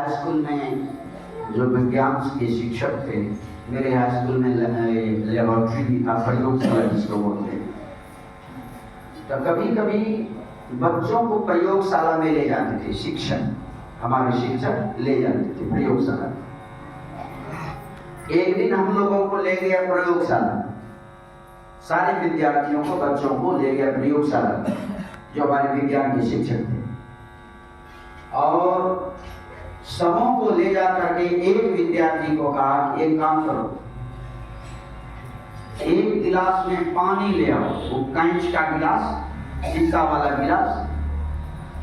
High school में जो विज्ञान के शिक्षक थे, मेरे हाई स्कूल में लेबोरेटरी भी था, प्रयोगशाला जिसको बोलते हैं। तो कभी कभी बच्चों को प्रयोगशाला में ले जाते थे शिक्षक, हमारे शिक्षक ले जाते थे प्रयोगशाला। एक दिन हम लोगों को ले गया प्रयोगशाला, सारे विद्यार्थियों को, बच्चों को ले गया प्रयोगशाला, जो हमारे विज्ञान के शिक्षक थे। और सबों को ले जाकर के एक विद्यार्थी को कहा, एक काम करो, एक गिलास में पानी ले आओ। वो कांच का गिलास, शीशा वाला गिलास,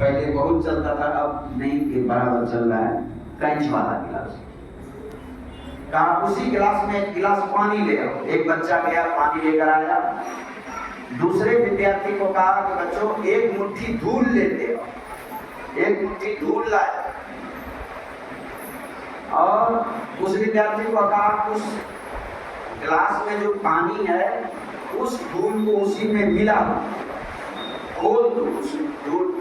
पहले बहुत चलता था, अब नहीं के बराबर चल रहा है, कांच वाला गिलास। कहा उसी गिलास में एक गिलास पानी ले आओ। एक बच्चा गया, पानी लेकर आया। दूसरे विद्यार्थी को कहा कि बच्चों एक मुट्ठी धूल लेते आओ, एक मुट्ठी धूल लाए। और उस विद्यार्थी को कहा उस गिलास में जो पानी है उस धूल को उसी में मिला दो, खोल दो उस धूल।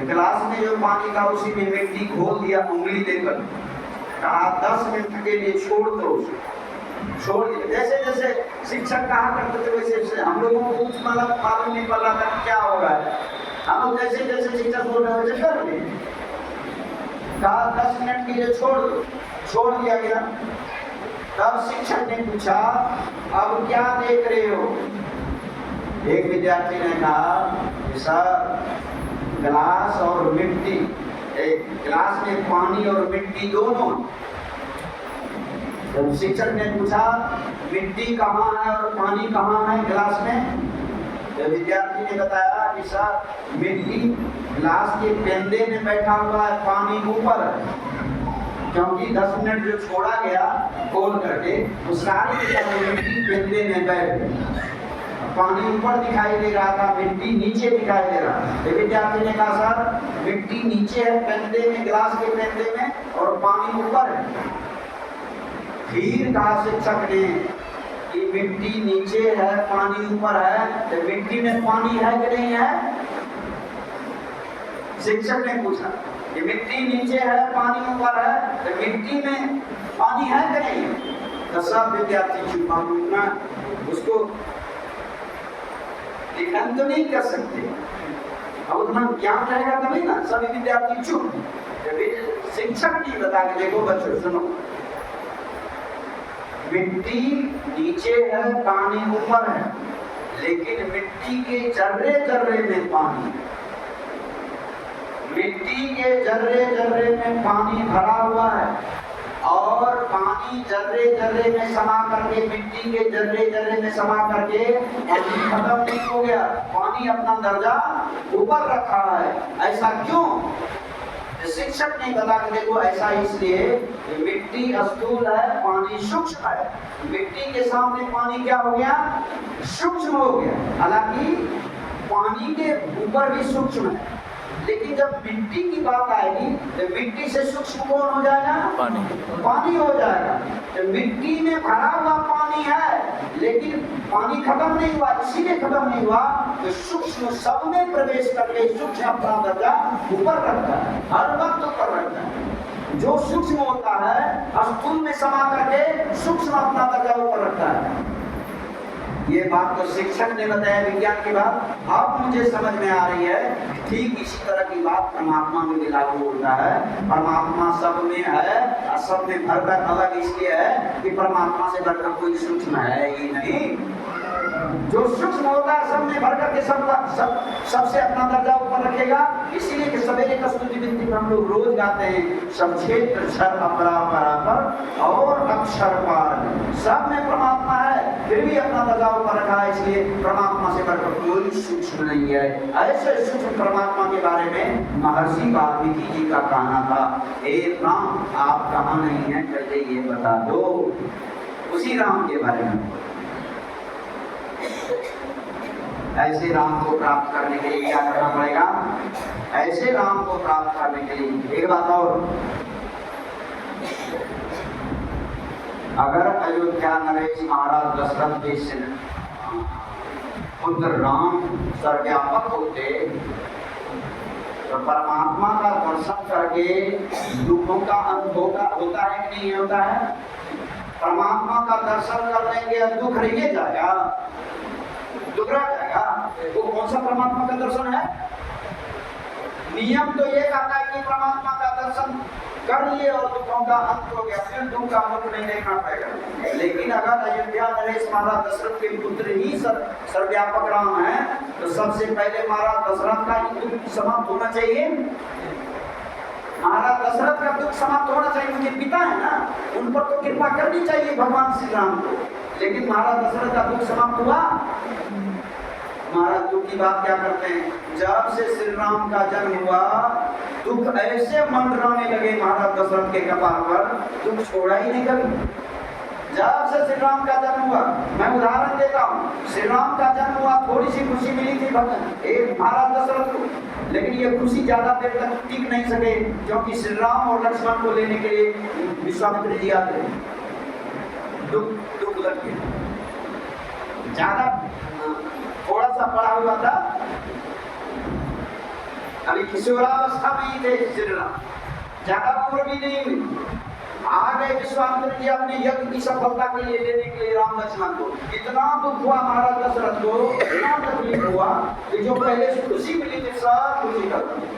गिलास में जो पानी था उसी में मिट्टी घोल दिया उंगली देकर। कहा 10 मिनट के लिए छोड़ दो, छोड़ दिया। जैसे जैसे शिक्षक कहा करते थे वैसे वैसे हम लोगों को कुछ मालूम नहीं पड़ रहा था क्या हो रहा है। हम लोग जैसे जैसे शिक्षक बोल रहे वैसे कर रहे। कहा 10 मिनट के लिए छोड़ दो, छोड़ दिया गया। तब शिक्षक ने पूछा अब क्या देख रहे हो? एक विद्यार्थी ने कहा सर गिलास और मिट्टी, एक गिलास में पानी और मिट्टी दोनों। जब शिक्षक ने पूछा मिट्टी कहाँ है और पानी कहाँ है गिलास में, तो विद्यार्थी ने बताया कि सर मिट्टी गिलास के पेंदे में बैठा हुआ है, पानी ऊपर है। क्योंकि 10 मिनट जो छोड़ा गया खोल करके वो सारी मिट्टी पेंदे में बैठ गई, पानी ऊपर दिखाई दे रहा था, मिट्टी नीचे दिखाई दे रहा था। विद्यार्थी ने कहा सर मिट्टी नीचे है पेंदे में, गिलास के पेंदे में, और पानी ऊपर है। फिर कहा शिक्षक ने कि मिट्टी नीचे है पानी ऊपर है, तो मिट्टी में पानी है कि नहीं है? शिक्षक ने पूछा कि मिट्टी नीचे है पानी ऊपर है, तो मिट्टी में पानी है कि नहीं है? तो सब विद्यार्थी चुप, उसको लिखन तो नहीं कर सकते, अब उतना ज्ञान रहेगा तभी ना। सभी विद्यार्थी चुप। शिक्षक ने बता के देखो बच्चों सुनो, मिट्टी नीचे है पानी ऊपर है, लेकिन मिट्टी के जर्रे जर्रे में पानी, मिट्टी के जर्रे जर्रे में पानी भरा हुआ है, और पानी जर्रे जर्रे में समा करके, मिट्टी के जर्रे जर्रे में समा करके पानी खत्म नहीं हो गया, पानी अपना दर्जा ऊपर रखा है। ऐसा क्यों? शिक्षक ने बता के देखो ऐसा इसलिए मिट्टी स्थूल है, पानी सूक्ष्म है। मिट्टी के सामने पानी क्या हो गया? सूक्ष्म हो गया। हालांकि पानी के ऊपर भी सूक्ष्म है, लेकिन जब मिट्टी की बात आएगी तो मिट्टी से सूक्ष्म कौन हो जाएगा? पानी, पानी हो जाएगा। तो मिट्टी में भरा हुआ पानी है, लेकिन पानी खत्म नहीं हुआ। इसीलिए खत्म नहीं हुआ तो सूक्ष्म सब में प्रवेश करके सूक्ष्म अपना दर्जा ऊपर रखता है, हर वक्त ऊपर रखता है। जो सूक्ष्म होता है स्थूल में समा करके सूक्ष्म अपना दर्जा ऊपर रखता है। ये बात तो शिक्षक ने बताया विज्ञान की बात, अब मुझे समझ में आ रही है। ठीक इसी तरह की बात परमात्मा में भी लागू होता है। परमात्मा सब में है, सब में भरकर अलग इसलिए है कि परमात्मा से बढ़कर कोई सूक्ष्म है ही नहीं। जो सूक्ष्म होता है सब में भरकर के सबसे अपना दर्जा ऊपर रखेगा। इसीलिए कि सवेरे का स्तुति विनती हम लोग रोज गाते हैं, सब क्षेत्र क्षर अपरापर और अक्षर पार, सब में परमात्मा है, फिर भी अपना दर्जा ऊपर रखा है। इसलिए परमात्मा से बढ़कर कोई सूक्ष्म नहीं है। ऐसे सूक्ष्म परमात्मा के बारे में महर्षि वाल्मीकि जी का कहना था, हे राम आप कहाँ नहीं है, पहले ये बता दो। उसी राम के बारे में ऐसे राम को प्राप्त करने के लिए क्या करना पड़ेगा? ऐसे राम को प्राप्त करने के लिए एक बात और, अगर अयोध्या नरेश महाराज दशरथ जैसे पुत्र राम सर्वव्यापक होते तो परमात्मा का दर्शन करके दुखों का अंत होता है कि नहीं होता है? परमात्मा का दर्शन करने के दुख रह जाएगा, दुख रह जाएगा। वो कौन सा परमात्मा का दर्शन है? नियम तो ये कहता है कि परमात्मा का दर्शन कर लिए और दुखों का अंत हो गया, फिर दुख का मुख नहीं देखना पड़ेगा। लेकिन अगर अयोध्या नरेश महाराज दशरथ के पुत्र ही सर्वव्यापक राम है, तो सबसे पहले महाराज दशरथ का ही दुख समाप्त होना चाहिए। महाराज दशरथ का दुख समाप्त होना चाहिए, उनके पिता है ना, उन पर तो कृपा करनी चाहिए भगवान श्री राम को। लेकिन महाराज दशरथ का दुख समाप्त हुआ। महाराज दुख की बात क्या करते हैं? जब से श्री राम का जन्म हुआ, दुख ऐसे मंडराने लगे महाराज दशरथ के कपाल पर, दुख छोड़ा ही नहीं कभी। जब से श्री राम का जन्म हुआ, मैं उदाहरण देता हूँ, श्री राम का जन्म हुआ, थोड़ी सी खुशी मिली थी एक महाराज दशरथ को, लेकिन ये खुशी ज्यादा देर तक टिक नहीं सके, क्योंकि श्री राम और लक्ष्मण को लेने के लिए विश्वामित्र जी आते, दुख लग गया। ज्यादा थोड़ा सा पड़ा हुआ था, अभी किशोरावस्था में ही थे श्री राम, ज्यादा उम्र भी नहीं हुई। आ गए विश्वामित्र जी अपने यज्ञ की सफलता के लिए लेने के लिए राम लक्ष्मण को। इतना दुख हुआ महाराज दशरथ को, इतना तकलीफ हुआ कि जो पहले से खुशी मिली थी सब खुशी कर दी।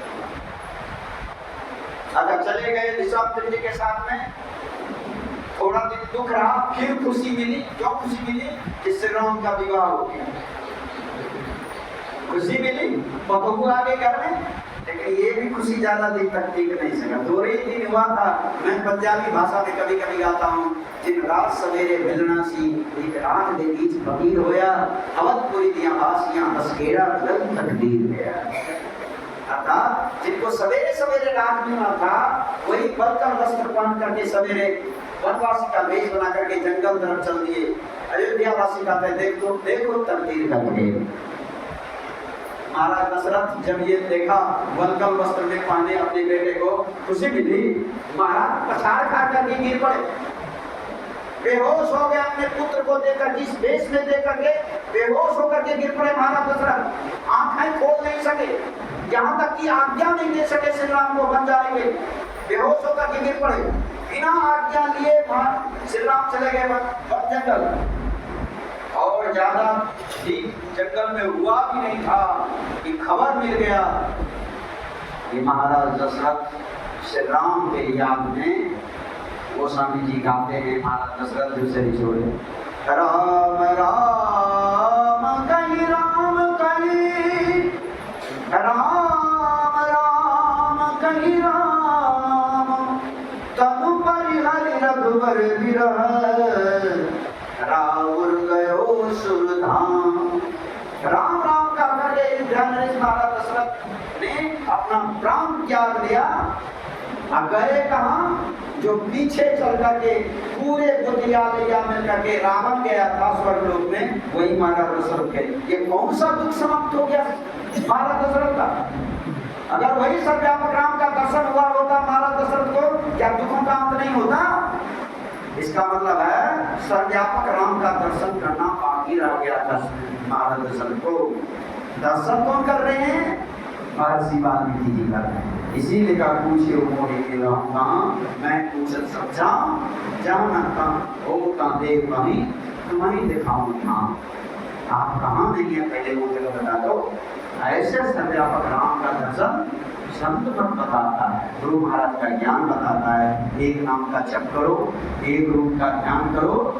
अगर चले गए विश्वामित्र जी के साथ में, थोड़ा दिन दुख रहा, फिर खुशी मिली। क्यों खुशी मिली? कि श्री राम का विवाह हो गया, खुशी मिली। बहू आ गए घर में, लेकिन ये भी खुशी ज्यादा दिन तक टिक नहीं सका। थोड़े ही दिन हुआ था। मैं पंजाबी भाषा में कभी कभी गाता हूँ, जिन रात सवेरे मिलना सी एक रात दे बीच फकीर होया, अवधपुरी दियां बासियां बसकेड़ा गल तकदीर गया। अर्थात जिनको सवेरे सवेरे रात मिलना था, वही बलकर वस्त्र पहन करके सवेरे वनवासी का वेश बना करके जंगल तरफ चल दिए। अयोध्या वासी कहते हैं देखो देखो तकदीर का खेल। महाराज दशरथ जब ये देखा वनकल वस्त्र में पहने अपने बेटे को, खुशी मिली। महाराज पछाड़ खा करके गिर पड़े, बेहोश हो गए। अपने पुत्र को देखकर, जिस वेश में देख करके बेहोश होकर के गिर पड़े महाराज दशरथ। आंखें खोल नहीं सके, यहाँ तक कि आज्ञा नहीं दे सके श्री राम को बन जाने के। बेहोश होकर के गिर पड़े, बिना आज्ञा लिए श्री राम चले गए वन जंगल। और ज्यादा जंगल में हुआ भी नहीं था कि खबर मिल गया कि महाराज दशरथ श्री राम के याद में, गोस्वामी जी गाते हैं, महाराज दशरथ दूसरे छोड़े राम राम कहीं राम कहीं, राम राम कहीं राम, तनु परिहरि रघुवर विरह, राउर गयो सुरधाम। राम राम का करके महाराज दशरथ ने अपना प्राण त्याग दिया। गए कहाँ? जो पीछे चल करके पूरे दुनिया मिल करके रावण गया था स्वर्गलोक में, वही महाराज दशरथ के। ये कौन सा दुख समाप्त हो गया महाराज दशरथ का? अगर वही सर्वव्यापक राम का दर्शन हुआ होता महाराज दशरथ को, क्या दुखों का अंत नहीं होता? इसका मतलब है सर्वव्यापक राम का दर्शन करना बाकी रह गया था महाराज दशरथ को। दर्शन कौन कर रहे हैं? महर्षि वाल्मीकि जी कर रहे हैं। इसीलिए का पूछे मोहि के राम कहाँ, मैं पूछत समझा, जानता हो का देव कहीं, तुम्हें दिखाऊं कहाँ। आप कहाँ नहीं है पहले वो जगह बता दो। ऐसे सर्वव्यापक राम का दर्शन संत मत बताता है, गुरु महाराज का ज्ञान बताता है। एक नाम का जप करो, एक रूप का ध्यान करो,